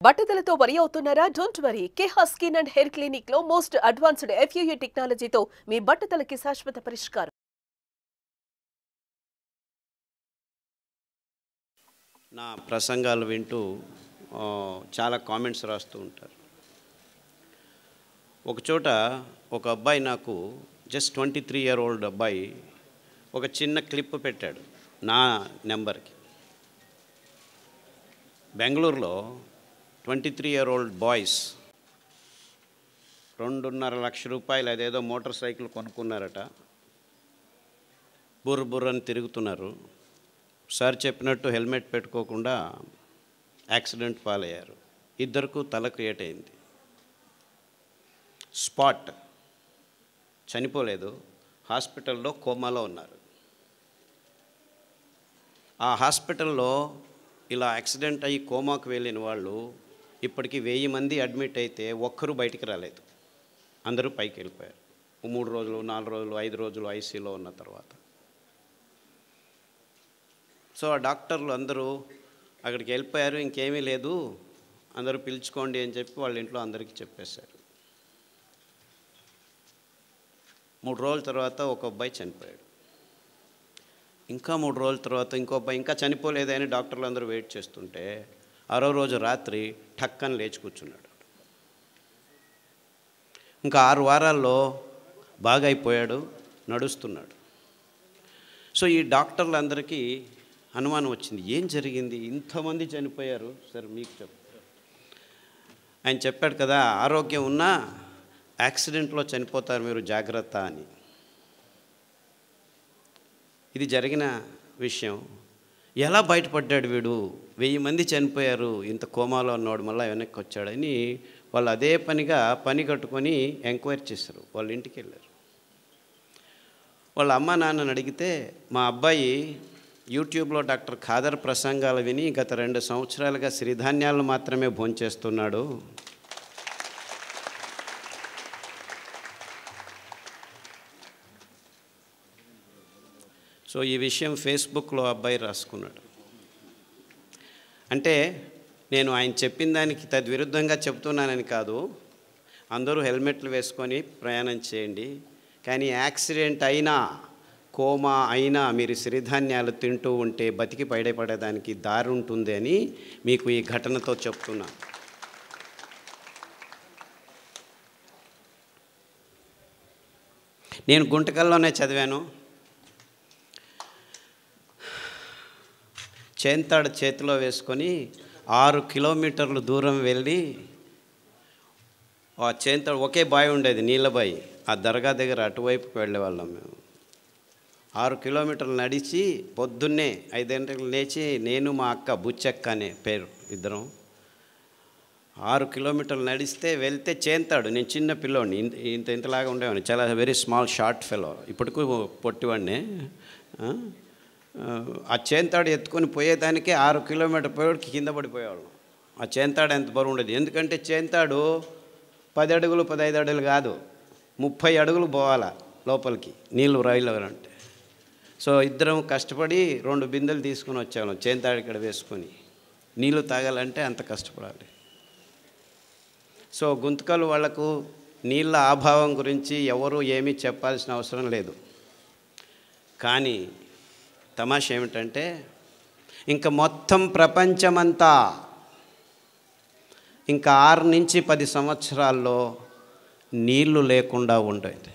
బట్టతలతో వరి అవుతున్నారా? Don't worry. Keha skin and hair clinic లో మోస్ట్ అడ్వాన్స్డ్ FUE టెక్నాలజీతో మీ బట్టతలకి శాశ్వత పరిష్కారం. నా ప్రసంగాలు వింటూ చాలా కామెంట్స్ రాస్తూ ఉంటారు. ఒకచోట ఒక అబ్బాయి నాకు జస్ట్ 23-year-old అబ్బాయి ఒక చిన్న క్లిప్ పెట్టాడు నా నెంబర్కి. బెంగళూరులో 23-year-old బాయ్స్ 2.5 లక్షల రూపాయలు అదేదో మోటార్ సైకిల్ కొనుక్కున్నారట. బుర్రని తిరుగుతున్నారు. సార్ చెప్పినట్టు హెల్మెట్ పెట్టుకోకుండా యాక్సిడెంట్ పాలయ్యారు. ఇద్దరికి తల క్రియేట్ అయింది. స్పాట్, చనిపోలేదు, హాస్పిటల్లో కోమాలో ఉన్నారు. ఆ హాస్పిటల్లో ఇలా యాక్సిడెంట్ అయ్యి కోమాకు వెళ్ళిన వాళ్ళు ఇప్పటికి 1000 మంది అడ్మిట్ అయితే ఒక్కరూ బయటికి రాలేదు. అందరూ పైకి వెళ్ళిపోయారు. 3 రోజులు 4 రోజులు 5 రోజులు ఐసీలో ఉన్న తర్వాత. సో ఆ డాక్టర్లు అందరూ అక్కడికి వెళ్ళిపోయారు, ఇంకేమీ లేదు, అందరూ పిలుచుకోండి అని చెప్పి వాళ్ళ ఇంట్లో అందరికీ చెప్పేశారు. 3 రోజుల తర్వాత ఒక అబ్బాయి చనిపోయాడు. ఇంకా 3 రోజుల తర్వాత ఇంకో అబ్బాయి ఇంకా చనిపోలేదని డాక్టర్లు అందరూ వెయిట్ చేస్తుంటే 6వ రోజు రాత్రి ఠక్కని లేచి కూర్చున్నాడు. ఇంకా 6 వారాల్లో బాగా అయిపోయాడు, నడుస్తున్నాడు. సో ఈ డాక్టర్లందరికీ అనుమానం వచ్చింది, ఏం జరిగింది, ఇంతమంది చనిపోయారు సార్ మీకు చెప్తారు. ఆయన చెప్పాడు కదా, ఆరోగ్యం ఉన్నా యాక్సిడెంట్లో చనిపోతారు మీరు, జాగ్రత్త అని. ఇది జరిగిన విషయం. ఎలా బయటపడ్డాడు వీడు, 1000 మంది చనిపోయారు, ఇంత కోమాలో ఉన్నవాడు మళ్ళీ వెనక్కి వచ్చాడని వాళ్ళు అదే పనిగా పని కట్టుకొని ఎంక్వైరీ చేశారు. వాళ్ళ ఇంటికి వెళ్ళారు. వాళ్ళ అమ్మ నాన్నని అడిగితే, మా అబ్బాయి యూట్యూబ్లో డాక్టర్ ఖాదర్ ప్రసంగాలు విని గత 2 సంవత్సరాలుగా సిరిధాన్యాలను మాత్రమే భోంచేస్తున్నాడు. సో ఈ విషయం ఫేస్బుక్లో అబ్బాయి రాసుకున్నాడు. అంటే నేను ఆయన చెప్పిన దానికి తద్విరుద్ధంగా చెప్తున్నానని కాదు, అందరూ హెల్మెట్లు వేసుకొని ప్రయాణం చేయండి, కానీ యాక్సిడెంట్ అయినా కోమా అయినా మీరు సిరిధాన్యాలు తింటూ ఉంటే బతికి బయటపడేదానికి దారి ఉంటుంది అని మీకు ఈ ఘటనతో చెప్తున్నా. నేను గుంటకల్లోనే చదివాను. చేంతాడు చేతిలో వేసుకొని 6 కిలోమీటర్లు దూరం వెళ్ళి, ఆ చేంతాడు ఒకే బావి ఉండేది, నీళ్ళ బావి, ఆ దర్గా దగ్గర అటువైపుకి వెళ్ళేవాళ్ళం మేము. 6 కిలోమీటర్లు నడిచి పొద్దున్నే 5 గంటలకు లేచి, నేను మా అక్క బుచ్చక్క అనే పేరు ఇద్దరం 6 కిలోమీటర్లు నడిస్తే వెళ్తే చేంతాడు. నేను చిన్న పిల్లోడిని, ఇంతలాగా ఉండేవాడిని, చాలా వెరీ స్మాల్ షార్ట్ ఫెలో, ఇప్పటికూ పొట్టివాడిని. ఆ చేంతాడు ఎత్తుకొని పోయేదానికే 6 కిలోమీటర్ పోయేవాడికి కింద పడిపోయేవాళ్ళం. ఆ చేంతాడు ఎంత బరువు ఉండేది, ఎందుకంటే చేంతాడు 10 అడుగులు 15 అడుగులు కాదు, 30 అడుగులు పోవాలా లోపలికి నీళ్ళు రాయిలవరంటే. సో ఇద్దరం కష్టపడి 2 బిందెలు తీసుకొని వచ్చేవాళ్ళం చేంతాడు ఇక్కడ వేసుకొని. నీళ్ళు తాగాలంటే అంత కష్టపడాలి. సో గుంతకలు వాళ్లకు నీళ్ళ అభావం గురించి ఎవరు ఏమీ చెప్పాల్సిన అవసరం లేదు. కానీ తమాషా ఏమిటంటే, ఇంకా మొత్తం ప్రపంచమంతా ఇంకా 6 నుంచి 10 సంవత్సరాల్లో నీళ్లు లేకుండా ఉండేది.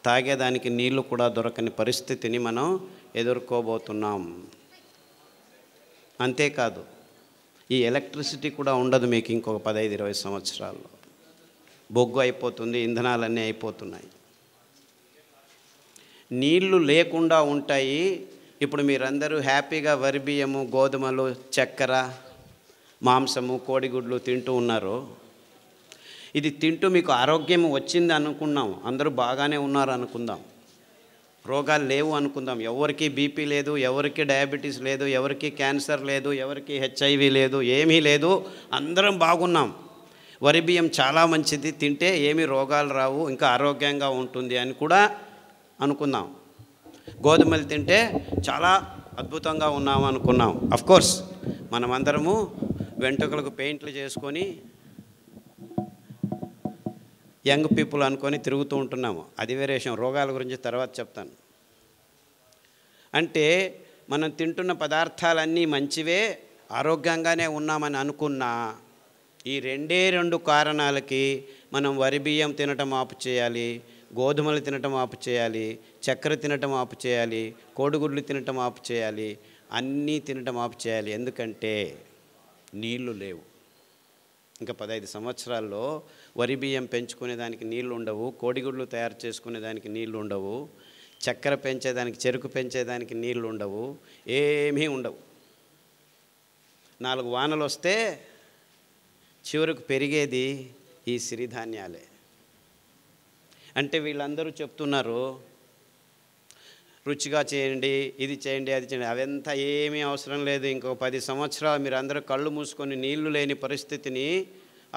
తాగేదానికి నీళ్లు కూడా దొరకని పరిస్థితిని మనం ఎదుర్కోబోతున్నాం. అంతేకాదు, ఈ ఎలక్ట్రిసిటీ కూడా ఉండదు మీకు ఇంకొక 15-20 సంవత్సరాల్లో. బొగ్గు అయిపోతుంది, ఇంధనాలన్నీ అయిపోతున్నాయి, నీళ్లు లేకుండా ఉంటాయి. ఇప్పుడు మీరందరూ హ్యాపీగా వరి బియ్యము, గోధుమలు, చక్కెర, మాంసము, కోడిగుడ్లు తింటూ ఉన్నారు. ఇది తింటూ మీకు ఆరోగ్యం వచ్చింది అనుకున్నాం, అందరూ బాగానే ఉన్నారు అనుకుందాం, రోగాలు లేవు అనుకుందాం, ఎవరికి బీపీ లేదు, ఎవరికి డయాబెటీస్ లేదు, ఎవరికి క్యాన్సర్ లేదు, ఎవరికి HIV లేదు, ఏమీ లేదు, అందరం బాగున్నాం. వరి బియ్యం చాలా మంచిది, తింటే ఏమీ రోగాలు రావు, ఇంకా ఆరోగ్యంగా ఉంటుంది అని కూడా అనుకుందాం. గోధుమలు తింటే చాలా అద్భుతంగా ఉన్నాము అనుకున్నాం. అఫ్కోర్స్ మనమందరము వెంట్రుకలకు పెయింట్లు చేసుకొని యంగ్ పీపుల్ అనుకొని తిరుగుతూ ఉంటున్నాము. అది వేరే విషయం, రోగాల గురించి తర్వాత చెప్తాను. అంటే మనం తింటున్న పదార్థాలన్నీ మంచివే, ఆరోగ్యంగానే ఉన్నామని అనుకున్నా ఈ రెండు కారణాలకి మనం వరి బియ్యం తినటం ఆపు చేయాలి, గోధుమలు తినటం ఆపు చేయాలి, చక్కెర తినటం ఆపు చేయాలి, కోడిగుడ్లు తినటం ఆపు చేయాలి, అన్నీ తినటం ఆపు చేయాలి. ఎందుకంటే నీళ్లు లేవు. ఇంకా 15 సంవత్సరాల్లో వరి బియ్యం పెంచుకునేదానికి నీళ్లు ఉండవు, కోడిగుడ్లు తయారు చేసుకునేదానికి నీళ్లు ఉండవు, చక్కెర పెంచేదానికి, చెరుకు పెంచేదానికి నీళ్లు ఉండవు, ఏమీ ఉండవు. 4 వానలు వస్తే చివరకు పెరిగేది ఈ సిరిధాన్యాలే. అంటే వీళ్ళందరూ చెప్తున్నారు రుచిగా చేయండి, ఇది చేయండి, అది చేయండి. అవంతా ఏమీ అవసరం లేదు. ఇంకో 10 సంవత్సరాలు మీరు అందరూ కళ్ళు మూసుకొని నీళ్లు లేని పరిస్థితిని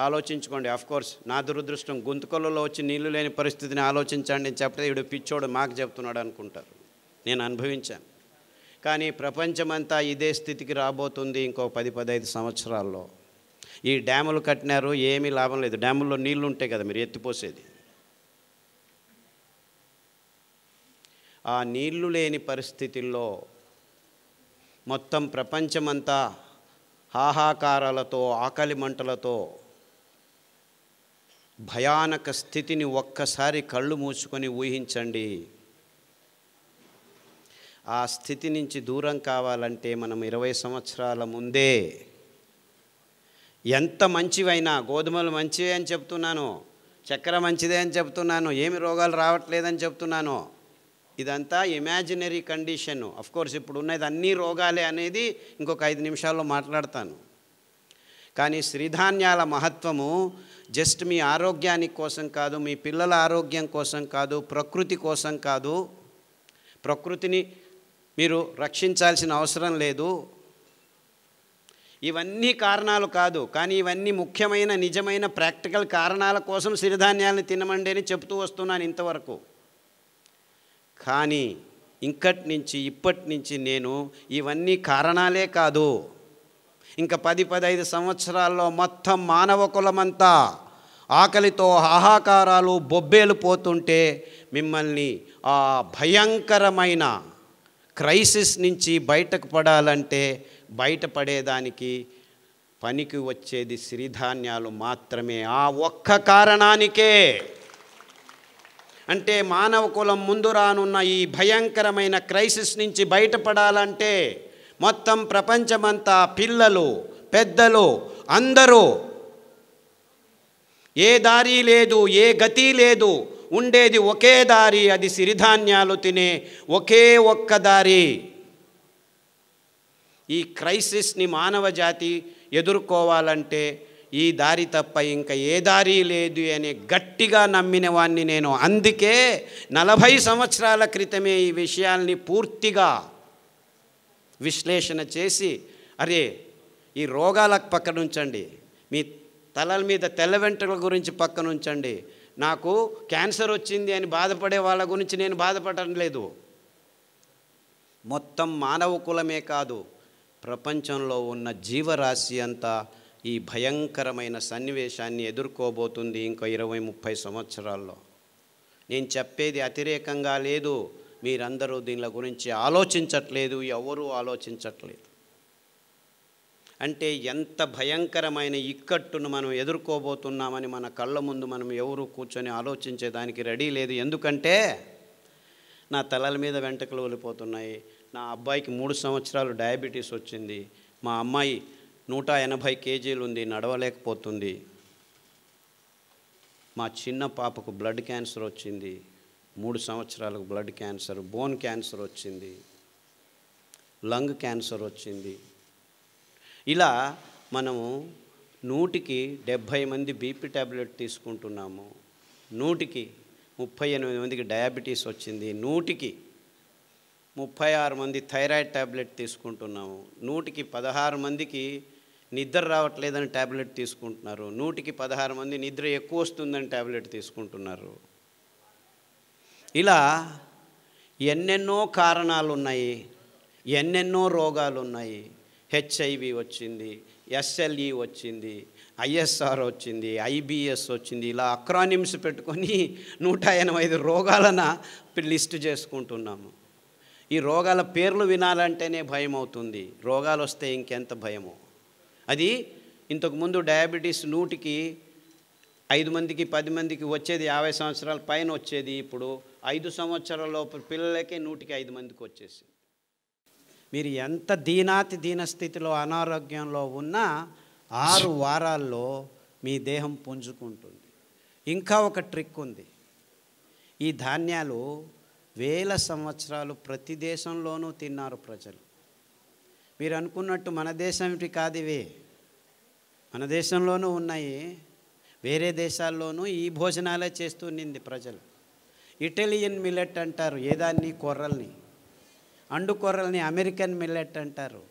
ఆలోచించుకోండి. ఆఫ్కోర్స్ నా దురదృష్టం, గుంతకల్లో వచ్చి నీళ్లు లేని పరిస్థితిని ఆలోచించండి అని చెప్తే వీడు పిచ్చోడు మాకు చెప్తున్నాడు అనుకుంటారు. నేను అనుభవించాను. కానీ ప్రపంచమంతా ఇదే స్థితికి రాబోతుంది ఇంకో 10-15 సంవత్సరాల్లో. ఈ డ్యాములు కట్టినారు, ఏమీ లాభం లేదు. డ్యాముల్లో నీళ్లు ఉంటాయి కదా మీరు ఎత్తిపోసేది. ఆ నీళ్లు లేని పరిస్థితుల్లో మొత్తం ప్రపంచమంతా హాహాకారాలతో, ఆకలి మంటలతో భయానక స్థితిని ఒక్కసారి కళ్ళు మూసుకొని ఊహించండి. ఆ స్థితి నుంచి దూరం కావాలంటే మనం 20 సంవత్సరాల ముందే ఎంత మంచివైనా, గోధుమలు మంచివే అని చెప్తున్నాను, చక్కెర మంచిదే అని చెప్తున్నాను, ఏమి రోగాలు రావట్లేదని చెప్తున్నాను, ఇదంతా ఇమాజినరీ కండిషను. అఫ్కోర్స్ ఇప్పుడు ఉన్నది అన్ని రోగాలే అనేది ఇంకొక 5 నిమిషాల్లో మాట్లాడతాను. కానీ సిరిధాన్యాల మహత్వము జస్ట్ మీ ఆరోగ్యానికి కోసం కాదు, మీ పిల్లల ఆరోగ్యం కోసం కాదు, ప్రకృతి కోసం కాదు. ప్రకృతిని మీరు రక్షించాల్సిన అవసరం లేదు. ఇవన్నీ కారణాలు కాదు, కానీ ఇవన్నీ ముఖ్యమైన నిజమైన ప్రాక్టికల్ కారణాల కోసం సిరిధాన్యాలను తినమండి అని చెప్తూ వస్తున్నాను ఇంతవరకు. కానీ ఇప్పటి నుంచి నేను ఇవన్నీ కారణాలే కాదు, ఇంకా 10-15 సంవత్సరాల్లో మొత్తం మానవ కులమంతా ఆకలితో హాహాకారాలు బొబ్బేలు పోతుంటే మిమ్మల్ని ఆ భయంకరమైన క్రైసిస్ నుంచి బయటకు పడాలంటే బయటపడేదానికి పనికి వచ్చేది సిరిధాన్యాలు మాత్రమే. ఆ ఒక్క కారణానికే, అంటే మానవ కులం ముందు రానున్న ఈ భయంకరమైన క్రైసిస్ నుంచి బయటపడాలంటే మొత్తం ప్రపంచమంతా పిల్లలు, పెద్దలు అందరూ ఏ దారి లేదు, ఏ గతి లేదు, ఉండేది ఒకే దారి, అది సిరిధాన్యాలు తినే ఒకే ఒక్క దారి. ఈ క్రైసిస్ని మానవ జాతి ఎదుర్కోవాలంటే ఈ దారి తప్ప ఇంకా ఏ దారి లేదు అని గట్టిగా నమ్మిన వాడిని నేను. అందుకే 40 సంవత్సరాల క్రితమే ఈ విషయాల్ని పూర్తిగా విశ్లేషణ చేసి, అరే ఈ రోగాలకు పక్కన ఉంచండి, మీ తలల మీద తెల్ల వెంట్రుకల గురించి పక్కన ఉంచండి, నాకు క్యాన్సర్ వచ్చింది అని బాధపడే వాళ్ళ గురించి నేను బాధపడటం లేదు. మొత్తం మానవ కులమే కాదు, ప్రపంచంలో ఉన్న జీవరాశి అంతా ఈ భయంకరమైన సన్నివేశాన్ని ఎదుర్కోబోతుంది ఇంకో 20-30 సంవత్సరాల్లో. నేను చెప్పేది అతిరేకంగా లేదు, మీరందరూ దీనిల గురించి ఆలోచించట్లేదు, ఎవరూ ఆలోచించట్లేదు. అంటే ఎంత భయంకరమైన ఇక్కట్టును మనం ఎదుర్కోబోతున్నామని మన కళ్ళ ముందు మనం ఎవరు కూర్చొని ఆలోచించేదానికి రెడీ లేదు. ఎందుకంటే నా తలల మీద వెంట్రుకలు వెళ్ళిపోతున్నాయి, నా అబ్బాయికి 3 సంవత్సరాలు డయాబెటీస్ వచ్చింది, మా అమ్మాయి 180 కేజీలు ఉంది, నడవలేకపోతుంది, మా చిన్న పాపకు బ్లడ్ క్యాన్సర్ వచ్చింది, 3 సంవత్సరాలకు బ్లడ్ క్యాన్సర్, బోన్ క్యాన్సర్ వచ్చింది, లంగ్ క్యాన్సర్ వచ్చింది. ఇలా మనము 100కి 70 మంది బీపీ ట్యాబ్లెట్ తీసుకుంటున్నాము, 100కి 38 మందికి డయాబెటీస్ వచ్చింది, 100కి 36 మంది థైరాయిడ్ ట్యాబ్లెట్ తీసుకుంటున్నాము, 100కి 16 మందికి నిద్ర రావట్లేదని ట్యాబ్లెట్ తీసుకుంటున్నారు, 100కి 16 మంది నిద్ర ఎక్కువ వస్తుందని ట్యాబ్లెట్ తీసుకుంటున్నారు. ఇలా ఎన్నెన్నో కారణాలు ఉన్నాయి, ఎన్నెన్నో రోగాలు ఉన్నాయి. హెచ్ఐవి వచ్చింది, ఎస్ఎల్ఈ వచ్చింది, ఐఎస్ఆర్ వచ్చింది, ఐబిఎస్ వచ్చింది. ఇలా అక్రానిమ్స్ పెట్టుకొని 185 రోగాలను లిస్టు చేసుకుంటున్నాము. ఈ రోగాల పేర్లు వినాలంటేనే భయం అవుతుంది. రోగాలు వస్తే ఇంకెంత భయమో. అది ఇంతకుముందు డయాబెటీస్ 100కి 5 మందికి 10 మందికి వచ్చేది, 50 సంవత్సరాల పైన వచ్చేది. ఇప్పుడు 5 సంవత్సరాల లోపు పిల్లలకే 100కి 5 మందికి వచ్చేసి. మీరు ఎంత దీనస్థితిలో అనారోగ్యంలో ఉన్నా 6 వారాల్లో మీ దేహం పుంజుకుంటుంది. ఇంకా ఒక ట్రిక్ ఉంది. ఈ ధాన్యాలు వేల సంవత్సరాలు ప్రతి దేశంలోనూ తిన్నారు ప్రజలు. మీరు అనుకున్నట్టు మన దేశంటి కాదు ఇవే, మన దేశంలోనూ ఉన్నాయి, వేరే దేశాల్లోనూ ఈ భోజనాలే చేస్తూ నింది ప్రజలు. ఇటాలియన్ మిల్లెట్ అంటారు ఏదాన్ని, కొర్రల్ని. అండు కొర్రల్ని అమెరికన్ మిల్లెట్ అంటారు.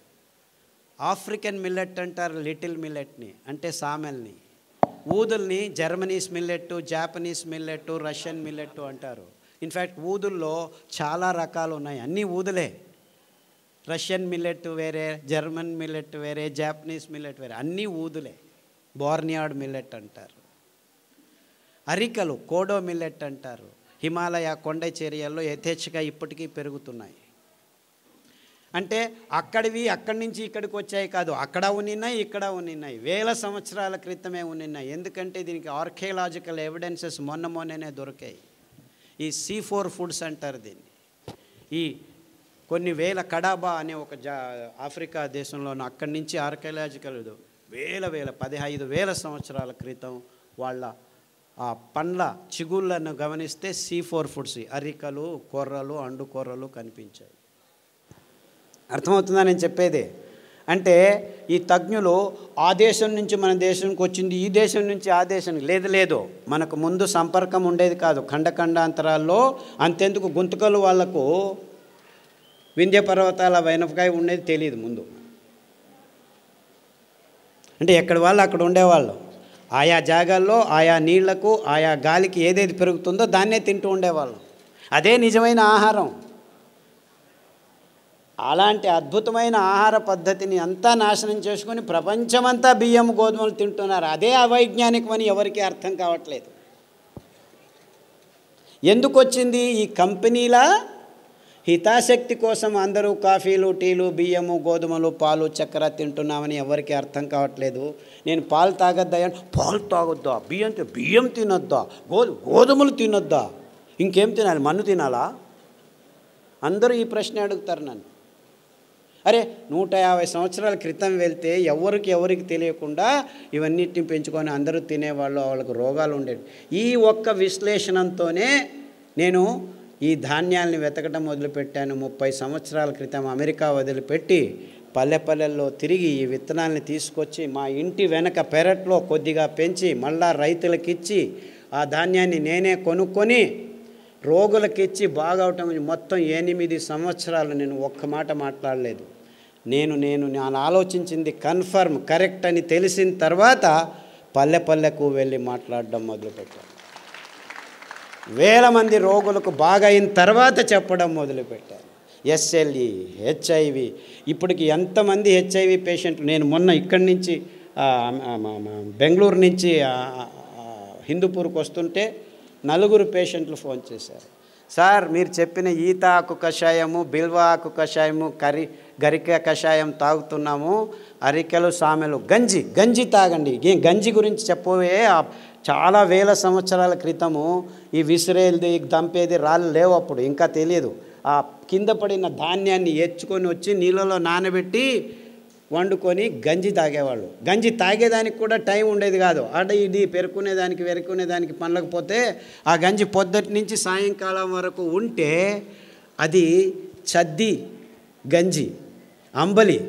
ఆఫ్రికన్ మిల్లెట్ అంటారు లిటిల్ మిల్లెట్ని, అంటే సామెల్ని. ఊదుల్ని జర్మనీస్ మిల్లెట్టు, జాపనీస్ మిల్లెట్టు, రష్యన్ మిల్లెట్టు అంటారు. ఇన్ఫ్యాక్ట్ ఊదుల్లో చాలా రకాలు ఉన్నాయి, అన్నీ ఊదులే. రష్యన్ మిల్లెట్ వేరే, జర్మన్ మిల్లెట్ వేరే, జాపనీస్ మిల్లెట్ వేరే, అన్నీ ఊదులే. బోర్నియాడ్ మిల్లెట్ అంటారు. అరికలు కోడో మిల్లెట్ అంటారు. హిమాలయ కొండ చర్యల్లో యథేచ్ఛగా ఇప్పటికీ పెరుగుతున్నాయి. అంటే అక్కడివి అక్కడి నుంచి ఇక్కడికి వచ్చాయి కాదు, అక్కడ ఉన్నాయి ఇక్కడ ఉన్నాయి, వేల సంవత్సరాల క్రితమే ఉన్నాయి. ఎందుకంటే దీనికి ఆర్కియలాజికల్ ఎవిడెన్సెస్ మొన్ననే దొరికాయి. ఈ C4 ఫుడ్స్ అంటారు దీన్ని. ఈ కొన్ని వేల కడాబా అనే ఒక ఆఫ్రికా దేశంలోనూ అక్కడి నుంచి ఆర్కియలాజికల్ వేల 15,000 సంవత్సరాల క్రితం వాళ్ళ ఆ పండ్ల చిగుళ్ళను గమనిస్తే C4 ఫుడ్స్, అరికలు, కొర్రలు, అండు కొర్రలు కనిపించాయి. అర్థమవుతుందా నేను చెప్పేది? అంటే ఈ తజ్ఞులు ఆ దేశం నుంచి మన దేశంకి వచ్చింది, ఈ దేశం నుంచి ఆ దేశానికి లేదు. మనకు ముందు సంపర్కం ఉండేది కాదు. ఖండాంతరాల్లో అంతెందుకు గుంతకలు వాళ్లకు వింధ్య పర్వతాల వెనకాయ ఉండేది తెలియదు ముందు. అంటే ఎక్కడి వాళ్ళు అక్కడ ఉండేవాళ్ళు. ఆయా జాగాల్లో ఆయా నీళ్లకు ఆయా గాలికి ఏదేది పెరుగుతుందో దాన్నే తింటూ ఉండేవాళ్ళు. అదే నిజమైన ఆహారం. అలాంటి అద్భుతమైన ఆహార పద్ధతిని అంతా నాశనం చేసుకొని ప్రపంచమంతా బియ్యం గోధుమలు తింటున్నారు. అదే అవైజ్ఞానికమని ఎవరికీ అర్థం కావట్లేదు. ఎందుకు వచ్చింది? ఈ కంపెనీల హితాశక్తి కోసం అందరూ కాఫీలు, టీలు, బియ్యము, గోధుమలు, పాలు, చక్కెర తింటున్నామని ఎవరికి అర్థం కావట్లేదు. నేను పాలు తాగొద్దా, పాలు తాగొద్దా, బియ్యం తినొద్దా, గోధుమలు తినొద్దా, ఇంకేం తినాలి, మన్ను తినాలా? అందరూ ఈ ప్రశ్న అడుగుతారు నన్ను. అరే 150 సంవత్సరాల క్రితం వెళ్తే ఎవరికి తెలియకుండా ఇవన్నిటిని పెంచుకొని అందరూ తినేవాళ్ళు, వాళ్ళకు రోగాలు ఉండేవి. ఈ ఒక్క విశ్లేషణతోనే నేను ఈ ధాన్యాలని వెతకడం మొదలుపెట్టాను. 30 సంవత్సరాల క్రితం అమెరికా వదిలిపెట్టి పల్లెల్లో తిరిగి ఈ విత్తనాలని తీసుకొచ్చి మా ఇంటి వెనక పెరట్లో కొద్దిగా పెంచి మళ్ళా రైతులకిచ్చి ఆ ధాన్యాన్ని నేనే కొనుక్కొని రోగులకిచ్చి బాగవటం. మొత్తం 8 సంవత్సరాలు నేను ఒక్క మాట మాట్లాడలేదు. నేను ఆలోచించింది కన్ఫర్మ్ కరెక్ట్ అని తెలిసిన తర్వాత పల్లెకు వెళ్ళి మాట్లాడడం మొదలుపెట్టాను. వేల మంది రోగులకు బాగా అయిన తర్వాత చెప్పడం మొదలుపెట్టాను. SLE, HIV, ఇప్పటికి ఎంతమంది HIV పేషెంట్లు. నేను మొన్న ఇక్కడి నుంచి బెంగళూరు నుంచి హిందూపూర్కి వస్తుంటే 4 పేషెంట్లు ఫోన్ చేశారు. సార్ మీరు చెప్పిన ఈత ఆకు కషాయము, బిల్వ ఆకు కషాయము, గరిక కషాయం తాగుతున్నాము, అరికెలు, సామెలు, గంజి తాగండి. గంజి గురించి చెప్పవే, చాలా వేల సంవత్సరాల క్రితము ఈ విసిరేది దంపేది రాళ్ళు లేవు, అప్పుడు ఇంకా తెలియదు. ఆ కింద పడిన ధాన్యాన్ని ఎచ్చుకొని వచ్చి నీళ్ళలో నానబెట్టి వండుకొని గంజి తాగేవాళ్ళు. గంజి తాగేదానికి కూడా టైం ఉండేది కాదు. ఇది వెరుకునేదానికి పనలేకపోతే ఆ గంజి పొద్దుటి నుంచి సాయంకాలం వరకు ఉంటే అది చద్ది గంజి, అంబలి,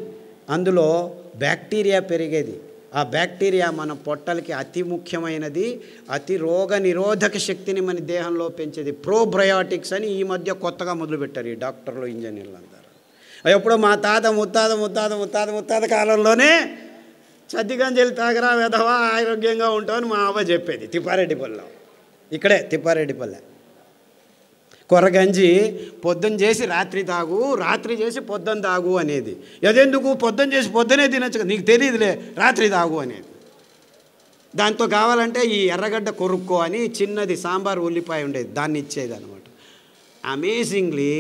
అందులో బ్యాక్టీరియా పెరిగేది. ఆ బ్యాక్టీరియా మన పొట్టలకి అతి ముఖ్యమైనది, అతి రోగ నిరోధక శక్తిని మన దేహంలో పెంచేది. ప్రోబయోటిక్స్ అని ఈ మధ్య కొత్తగా మొదలుపెట్టారు ఈ డాక్టర్లు, ఇంజనీర్లు అందరూ. ఎప్పుడో మా తాత ముత్తాత కాలంలోనే చద్దిగంజలు తాగరా వెధవా ఆరోగ్యంగా ఉంటామని మా అవ్వ చెప్పేది తిప్పారెడ్డిపల్లెలో. ఇక్కడే తిప్పారెడ్డిపల్లె. కొర్రగంజి పొద్దున్న చేసి రాత్రి తాగు, రాత్రి చేసి పొద్దున్న తాగు అనేది. అదెందుకు? పొద్దున్న చేసి పొద్దునే తినచ్చు, నీకు తెలియదులే, రాత్రి తాగు అనేది. దాంతో కావాలంటే ఈ ఎర్రగడ్డ కొరుక్కో అని చిన్నది సాంబార్ ఉల్లిపాయ ఉండేది, దాన్ని ఇచ్చేది అనమాట. అమేజింగ్లీ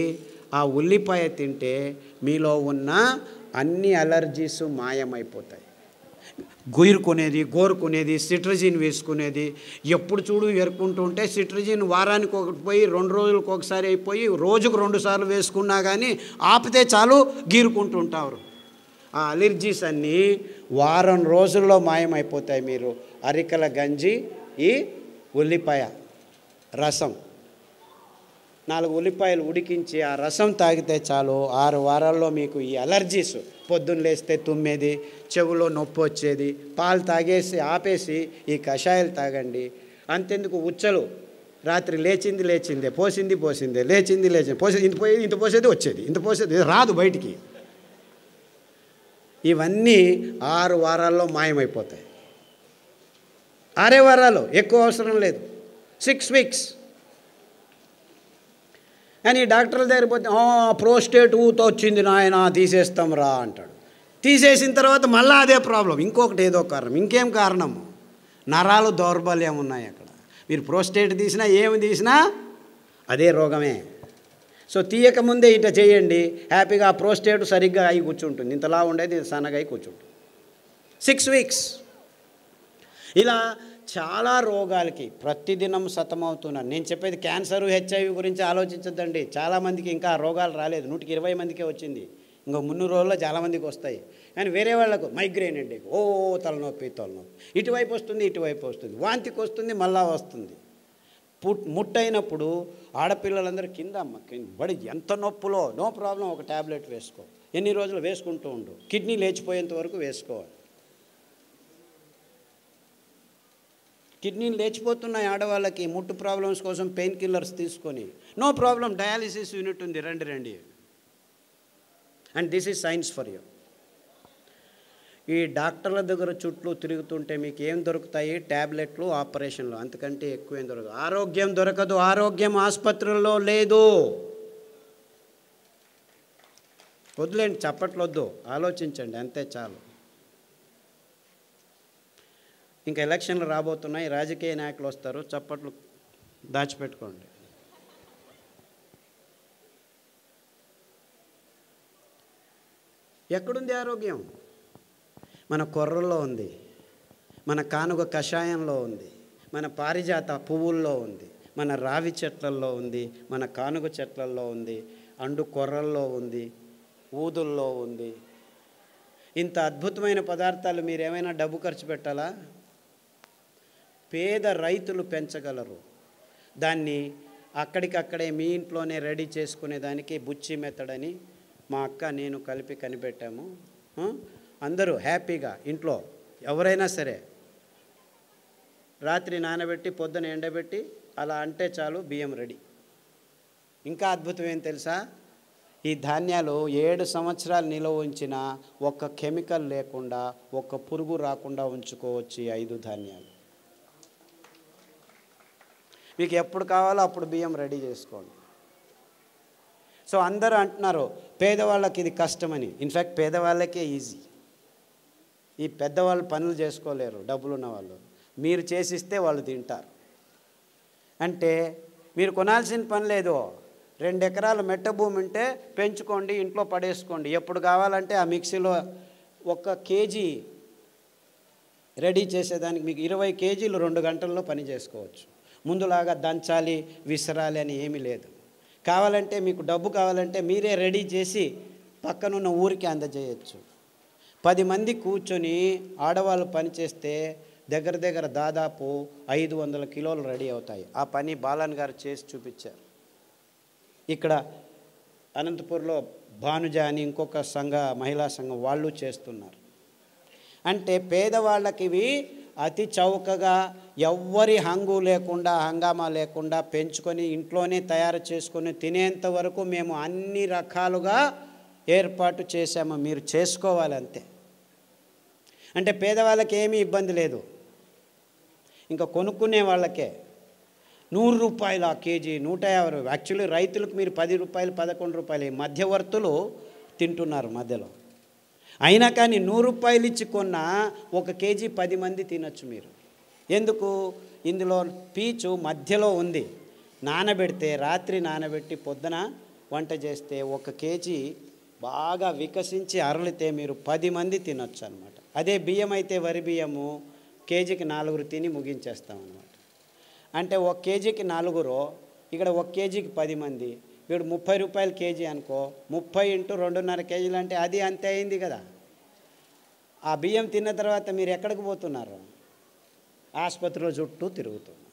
ఆ ఉల్లిపాయ తింటే మీలో ఉన్న అన్ని అలర్జీస్ మాయమైపోతాయి. గోరుకునేది సిట్రజిన్ వేసుకునేది, ఎప్పుడు చూడు ఎరుకుంటూ ఉంటే సిట్రజిన్ వారానికి ఒకటి పోయి 2 రోజులకు ఒకసారి అయిపోయి రోజుకు 2 సార్లు వేసుకున్నా కానీ ఆపితే చాలు గీరుకుంటూ ఉంటారు. ఆ అలర్జీస్ అన్నీ వారం రోజుల్లో మాయమైపోతాయి. మీరు అరికల గంజి, ఈ ఉల్లిపాయ రసం, 4 ఉల్లిపాయలు ఉడికించి ఆ రసం తాగితే చాలు 6 వారాల్లో మీకు ఈ అలర్జీస్, పొద్దున్న లేస్తే తుమ్మేది, చెవులో నొప్పి వచ్చేది, పాలు తాగేసి ఆపేసి ఈ కషాయాలు తాగండి. అంతెందుకు, ఉచ్చలు రాత్రి లేచిందే, పోసిందే, లేచింది పోసేది, ఇంత పోసేది వచ్చేది, ఇంత పోసేది రాదు బయటికి. ఇవన్నీ 6 వారాల్లో మాయమైపోతాయి. 6 వారాలు, ఎక్కువ అవసరం లేదు, 6 వీక్స్. అని డాక్టర్ల దగ్గర పోతే ప్రోస్టేట్ ఊతో వచ్చింది నాయన, తీసేస్తాం రా అంటాడు. తీసేసిన తర్వాత మళ్ళీ అదే ప్రాబ్లం, ఇంకొకటి ఏదో కారణం. ఇంకేం కారణము? నరాలు దౌర్బల్యం ఉన్నాయి అక్కడ. మీరు ప్రోస్టేట్ తీసినా ఏమి తీసినా అదే రోగమే. సో తీయకముందే ఇట చేయండి, హ్యాపీగా ఆ ప్రోస్టేట్ సరిగ్గా అయి కూర్చుంటుంది, ఇంతలా ఉండేది సన్నగా అయి కూర్చుంటుంది. 6 వీక్స్. ఇలా చాలా రోగాలకి ప్రతిదినం సతమవుతున్నారు. నేను చెప్పేది క్యాన్సర్, హెచ్ఐవి గురించి ఆలోచించద్దండి. చాలామందికి ఇంకా రోగాలు రాలేదు, 120 మందికే వచ్చింది. ఇంకో 300 రోజుల్లో చాలామందికి వస్తాయి. కానీ వేరే వాళ్ళకు మైగ్రేన్ అండి, తలనొప్పి, ఇటువైపు వస్తుంది, వాంతికి వస్తుంది, మళ్ళా వస్తుంది. ముట్టయినప్పుడు ఆడపిల్లలందరూ కింద బడి ఎంత నొప్పులో, నో ప్రాబ్లం, ఒక ట్యాబ్లెట్ వేసుకో, ఎన్ని రోజులు వేసుకుంటూ ఉండు, కిడ్నీ లేచిపోయేంత వరకు వేసుకోవాలి. కిడ్నీలు లేచిపోతున్నాయి ఆడవాళ్ళకి, ముట్టు ప్రాబ్లమ్స్ కోసం పెయిన్ కిల్లర్స్ తీసుకొని, నో ప్రాబ్లం, డయాలిసిస్ యూనిట్ ఉంది, రండి. And this is science for you. ఈ డాక్టర్ల దగ్గర చుట్టూ తిరుగుతుంటే మీకు ఏం దొరుకుతాయి? ట్యాబ్లెట్లు, ఆపరేషన్లు, అంతకంటే ఎక్కువ ఏం దొరకదు. ఆరోగ్యం దొరకదు, ఆరోగ్యం ఆసుపత్రుల్లో లేదు. వదిలేండి, చప్పట్లొద్దు, ఆలోచించండి, అంతే చాలు. ఇంకా ఎలక్షన్లు రాబోతున్నాయి, రాజకీయ నాయకులు వస్తారు, చప్పట్లు దాచిపెట్టుకోండి. ఎక్కడుంది ఆరోగ్యం? మన కొర్రల్లో ఉంది, మన కానుగ కషాయంలో ఉంది, మన పారిజాత పువ్వుల్లో ఉంది, మన రావి చెట్లల్లో ఉంది, మన కానుగ చెట్లల్లో ఉంది, అండు కొర్రల్లో ఉంది, ఊదుల్లో ఉంది. ఇంత అద్భుతమైన పదార్థాలు మీరేమైనా డబ్బు ఖర్చు పెట్టాలా? పేద రైతులు పెంచగలరు. దాన్ని అక్కడికక్కడే మీ ఇంట్లోనే రెడీ చేసుకునేదానికి బుచ్చి మెథడ్ అని మా అక్క నేను కలిపి కనిపెట్టాము. అందరూ హ్యాపీగా ఇంట్లో ఎవరైనా సరే రాత్రి నానబెట్టి పొద్దున ఎండబెట్టి అలా అంటే చాలు, బియ్యం రెడీ. ఇంకా అద్భుతం ఏం తెలుసా? ఈ ధాన్యాలు 7 సంవత్సరాలు నిల్వ ఉంచిన ఒక్క కెమికల్ లేకుండా, ఒక్క పురుగు రాకుండా ఉంచుకోవచ్చు ఈ 5 ధాన్యాలు. మీకు ఎప్పుడు కావాలో అప్పుడు బియ్యం రెడీ చేసుకోండి. సో అందరూ అంటున్నారు పేదవాళ్ళకి ఇది కష్టమని. ఇన్ఫ్యాక్ట్ పేదవాళ్ళకే ఈజీ. ఈ పెద్దవాళ్ళు పనులు చేసుకోలేరు, డబ్బులు ఉన్న వాళ్ళు. మీరు చేసిస్తే వాళ్ళు తింటారు. అంటే మీరు కొనాల్సిన పని లేదు. 2 ఎకరాల మెట్ట భూమి ఉంటే పెంచుకోండి, ఇంట్లో పడేసుకోండి. ఎప్పుడు కావాలంటే ఆ మిక్సీలో 1 కేజీ రెడీ చేసేదానికి మీకు 20 కేజీలు 2 గంటల్లో పని చేసుకోవచ్చు. ముందులాగా దంచాలి, విసరాలి అని ఏమీ లేదు. కావాలంటే మీకు డబ్బు కావాలంటే మీరే రెడీ చేసి పక్కనున్న ఊరికి అందజేయచ్చు. 10 మంది కూర్చొని ఆడవాళ్ళు పని చేస్తే దగ్గర దాదాపు 500 కిలోలు రెడీ అవుతాయి. ఆ పని బాలన్ గారు చేసి చూపించారు. ఇక్కడ అనంతపూర్లో భానుజ అని ఇంకొక మహిళా సంఘం వాళ్ళు చేస్తున్నారు. అంటే పేదవాళ్ళకి ఇవి అతి చౌకగా, ఎవ్వరి హంగు లేకుండా, హంగామా లేకుండా పెంచుకొని ఇంట్లోనే తయారు చేసుకొని తినేంత వరకు మేము అన్ని రకాలుగా ఏర్పాటు చేశాము. మీరు చేసుకోవాలి అంతే. అంటే పేదవాళ్ళకి ఏమీ ఇబ్బంది లేదు. ఇంకా కొనుక్కునే వాళ్ళకే రూపాయలు ఆ కేజీ, 150. యాక్చువల్లీ రైతులకు మీరు 10 రూపాయలు 11 రూపాయలు మధ్యవర్తులు తింటున్నారు మధ్యలో. అయినా కానీ 100 రూపాయలు ఇచ్చి కొన్న ఒక కేజీ 10 మంది తినొచ్చు మీరు. ఎందుకు? ఇందులో పీచు మధ్యలో ఉంది. నానబెడితే, రాత్రి నానబెట్టి పొద్దున వంట చేస్తే ఒక కేజీ బాగా వికసించి అరలితే మీరు 10 మంది తినొచ్చు అనమాట. అదే బియ్యం అయితే వరి బియ్యము కేజీకి 4 తిని ముగించేస్తామన్నమాట. అంటే 1 కేజీకి 4, ఇక్కడ 1 కేజీకి 10 మంది, వీడు 30 రూపాయలు కేజీ అనుకో, 30 × 2.5 కేజీలు అంటే అది అంతే అయింది కదా. ఆ బియ్యం తిన్న తర్వాత మీరు ఎక్కడికి పోతున్నారు? ఆసుపత్రిలో చుట్టూ తిరుగుతున్నారు.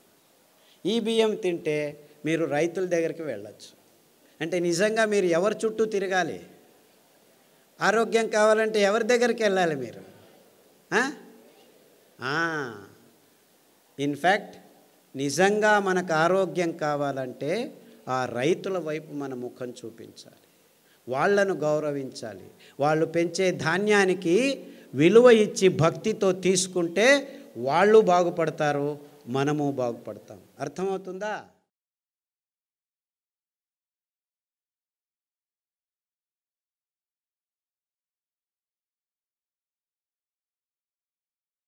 ఈ బియ్యం తింటే మీరు రైతుల దగ్గరికి వెళ్ళచ్చు. అంటే నిజంగా మీరు ఎవరి చుట్టూ తిరగాలి? ఆరోగ్యం కావాలంటే ఎవరి దగ్గరికి వెళ్ళాలి మీరు? ఇన్ఫ్యాక్ట్ నిజంగా మనకు ఆరోగ్యం కావాలంటే ఆ రైతుల వైపు మన ముఖం చూపించాలి, వాళ్ళను గౌరవించాలి. వాళ్ళు పెంచే ధాన్యానికి విలువ ఇచ్చి భక్తితో తీసుకుంటే వాళ్ళు బాగుపడతారు, మనము బాగుపడతాం. అర్థమవుతుందా?